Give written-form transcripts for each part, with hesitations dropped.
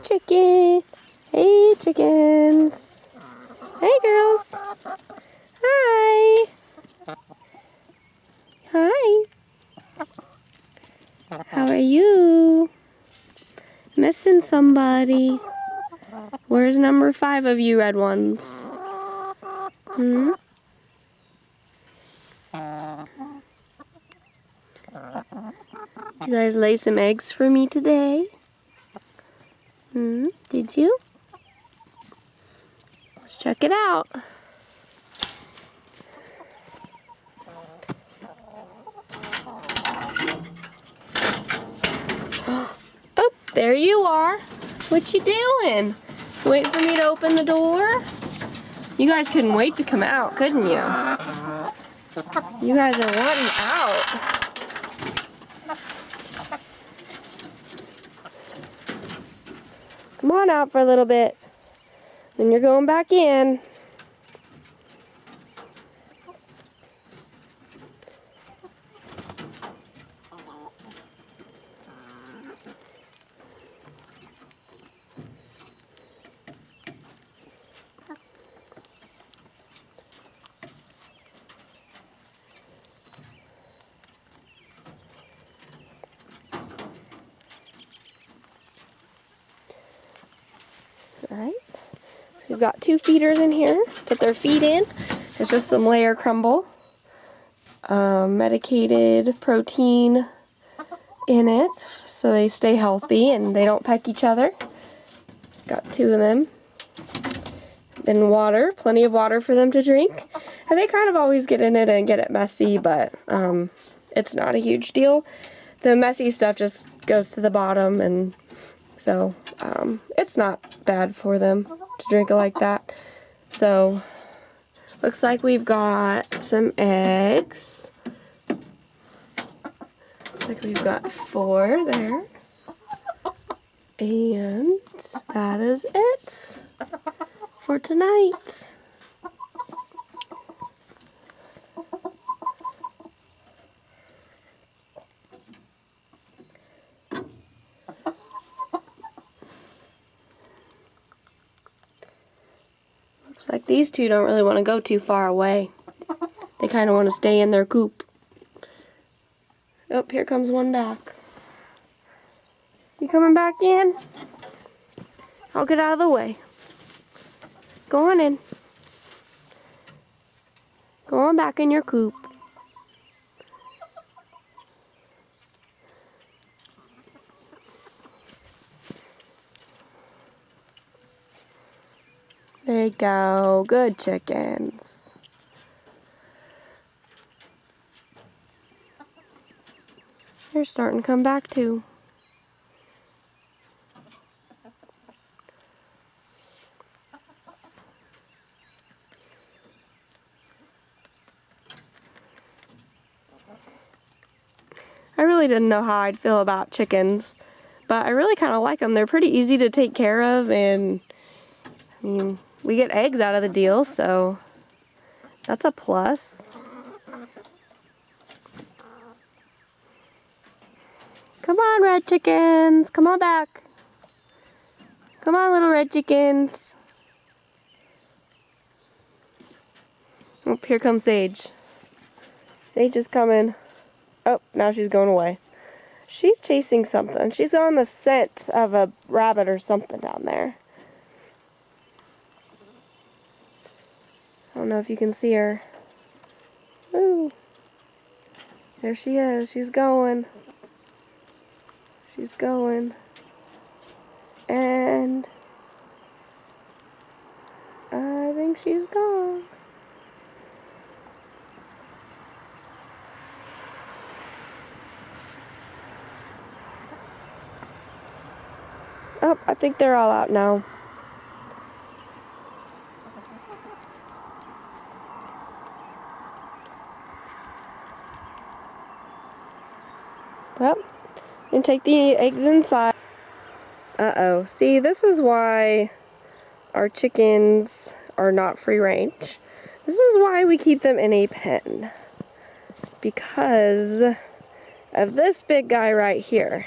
chicken. Hey, chickens. Hey, girls. Hi. Hi. How are you? Missing somebody. Where's number 5 of you red ones? Hmm? Did you guys lay some eggs for me today? Hmm? Did you? Let's check it out. Oh, there you are. What you doing? Waiting for me to open the door? You guys couldn't wait to come out, couldn't you? You guys are wanting out. Come on out for a little bit. Then you're going back in. Alright, so we've got 2 feeders in here. Put their feed in. It's just some layer crumble. Medicated protein in it so they stay healthy and they don't peck each other. Got 2 of them. Then water, plenty of water for them to drink. And they kind of always get in it and get it messy, but it's not a huge deal. The messy stuff just goes to the bottom, and so it's not bad for them to drink it like that. So looks like we've got some eggs. Looks like we've got 4 there. And that is it for tonight. Looks like these 2 don't really want to go too far away. They kind of want to stay in their coop. Oh, here comes one back. You coming back in? I'll get out of the way. Go on in. Go on back in your coop. There you go. Good chickens. They're starting to come back too. I really didn't know how I'd feel about chickens, but I really kind of like them. They're pretty easy to take care of, and I mean, we get eggs out of the deal, so that's a plus. Come on, red chickens. Come on back. Come on, little red chickens. Oh, here comes Sage. Sage is coming. Oh, now she's going away. She's chasing something. She's on the scent of a rabbit or something down there. I don't know if you can see her. Ooh. There she is. She's going. She's going. And I think she's gone. Oh, I think they're all out now. Well, and take the eggs inside. Uh-oh. See, this is why our chickens are not free range. This is why we keep them in a pen. Because of this big guy right here.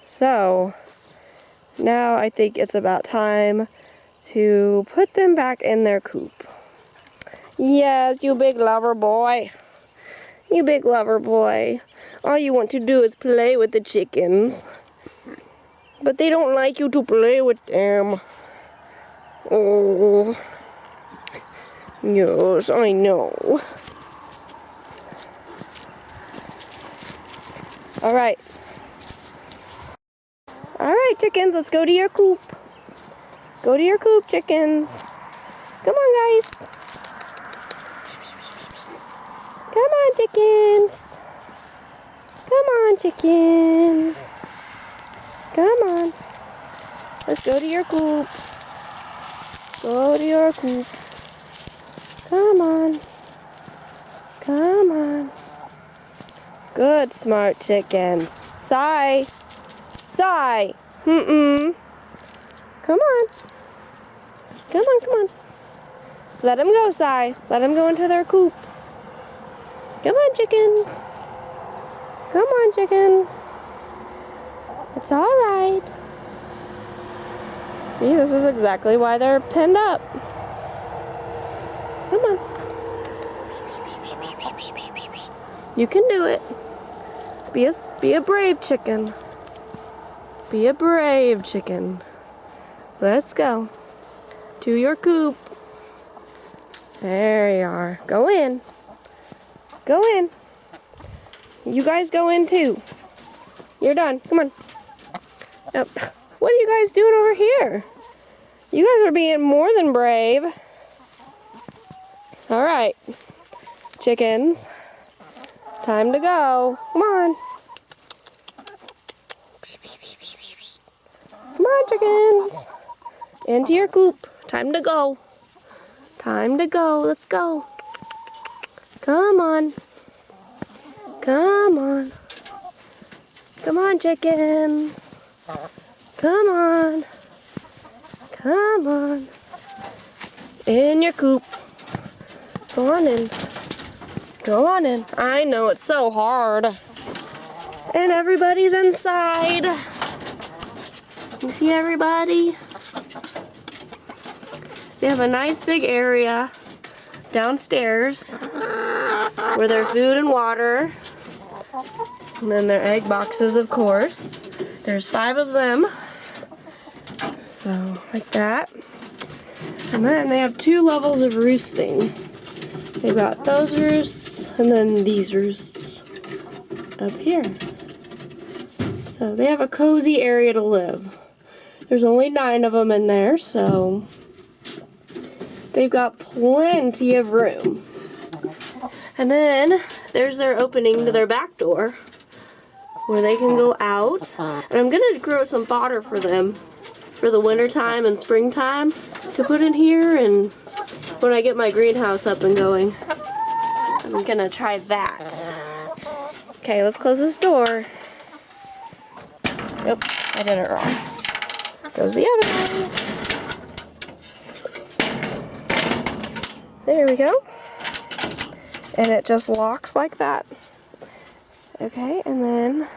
So, Now I think it's about time to put them back in their coop. Yes, you big lover boy. You big lover boy. All you want to do is play with the chickens. But they don't like you to play with them. Oh. Yes, I know. Alright. Alright, chickens, let's go to your coop. Go to your coop, chickens. Come on, guys. Come on, chickens. Come on, chickens. Come on. Let's go to your coop. Go to your coop. Come on. Come on. Good, smart chickens. Sigh. Sigh. Come on. Come on, come on. Let them go, Sigh. Let them go into their coop. Come on, chickens. Come on, chickens. It's all right. See, this is exactly why they're pinned up. Come on. You can do it. Be a brave chicken. Be a brave chicken. Let's go to your coop. There you are. Go in. Go in. You guys go in too. You're done. Come on. Yep. What are you guys doing over here? You guys are being more than brave. All right, chickens. Time to go. Come on. Come on, chickens. Into your coop. Time to go. Time to go. Let's go. Come on. Come on. Come on, chickens. Come on. Come on. In your coop. Go on in. Go on in. I know it's so hard. And everybody's inside. You see everybody? They have a nice big area downstairs where their food and water. And then their egg boxes, of course. There's 5 of them. So, like that. And then they have 2 levels of roosting. They've got those roosts and then these roosts up here. So they have a cozy area to live. There's only 9 of them in there, so they've got plenty of room. And then there's their opening to their back door where they can go out. And I'm gonna grow some fodder for them for the winter time and springtime to put in here, and when I get my greenhouse up and going, I'm gonna try that. Okay, let's close this door. Nope, I did it wrong. Goes the other way. There we go. And it just locks like that. Okay, and then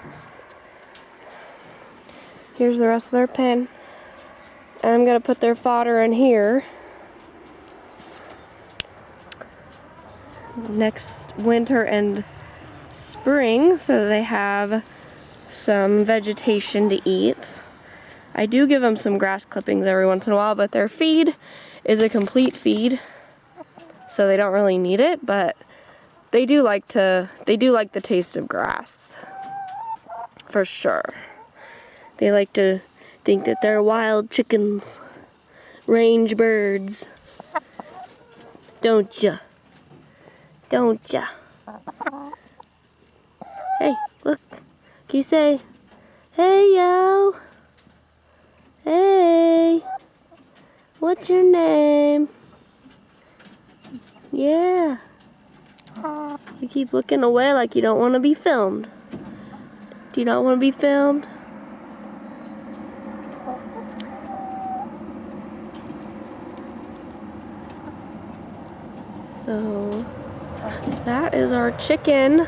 here's the rest of their pen. And I'm gonna put their fodder in here. Next winter and spring, so they have some vegetation to eat. I do give them some grass clippings every once in a while, but their feed is a complete feed, so they don't really need it, but they do like the taste of grass, for sure. They like to think that they're wild chickens, range birds, don't ya? Don't ya? Hey, look. Can you say, hey, yo? Hey. What's your name? Yeah. You keep looking away like you don't want to be filmed. Do you not want to be filmed? So that is our chicken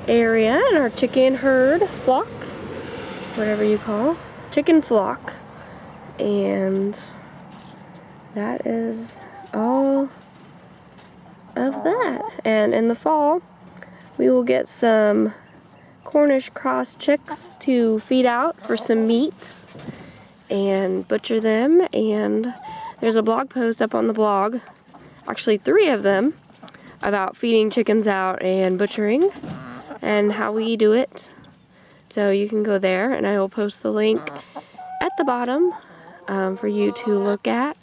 area and our chicken herd, flock, whatever you call chicken flock. And that is all of that. And in the fall, we will get some Cornish cross chicks to feed out for some meat and butcher them. And there's a blog post up on the blog, actually 3 of them, about feeding chickens out and butchering and how we do it. So you can go there, and I will post the link at the bottom for you to look at.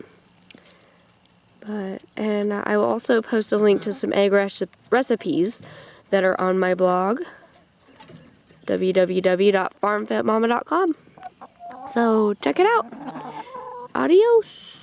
And I will also post a link to some egg recipes that are on my blog, www.farmfedmama.com. So check it out. Adios.